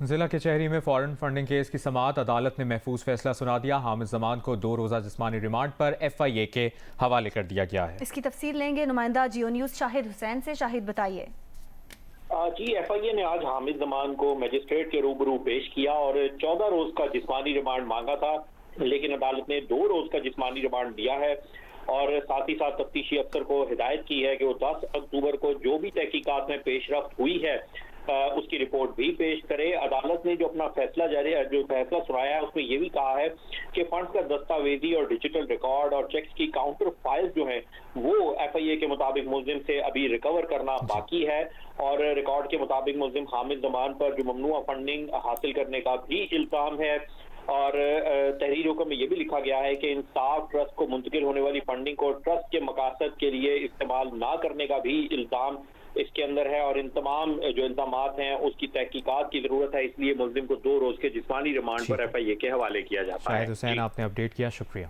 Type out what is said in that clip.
जिला कचहरी में फॉरेन फंडिंग केस की समाअत अदालत ने महफूज फैसला सुना दिया। हामिद जमान को 2 रोजा जिस्मानी रिमांड पर FIA के हवाले कर दिया गया है। इसकी तफसील लेंगे नुमाइंदा जियो न्यूज शाहिद हुसैन से। शाहिद बताइए। जी, FIA ने आज हामिद जमान को मजिस्ट्रेट के रूबरू पेश किया और 14 रोज का जिस्मानी रिमांड मांगा था, लेकिन अदालत ने 2 रोज का जिस्मानी रिमांड दिया है और साथ ही साथ तफ्तीशी अफसर को हिदायत की है कि वो 10 अक्टूबर को जो भी तहकीकात में पेशरफ्त हुई है उसकी रिपोर्ट भी पेश करे। अदालत ने जो अपना फैसला सुनाया है उसमें ये भी कहा है कि फंड्स का दस्तावेजी और डिजिटल रिकॉर्ड और चेक्स की काउंटर फाइल्स जो हैं वो FIA के मुताबिक मुल्जिम से अभी रिकवर करना बाकी है और रिकॉर्ड के मुताबिक मुल्जिम हामिद जमान पर जो ममनुआ फंडिंग हासिल करने का भी इल्जाम है और तहरीर हुक्म में यह भी लिखा गया है कि इंसाफ ट्रस्ट को मुंतकिल होने वाली फंडिंग को ट्रस्ट के मकासद के लिए इस्तेमाल ना करने का भी इल्जाम इसके अंदर है और इन तमाम जो इल्जामात हैं उसकी तहकीकात की जरूरत है, इसलिए मुल्जिम को 2 रोज के जिस्मानी रिमांड पर FIA के हवाले किया जाता है। शाहिद हुसैन, आपने अपडेट किया, शुक्रिया।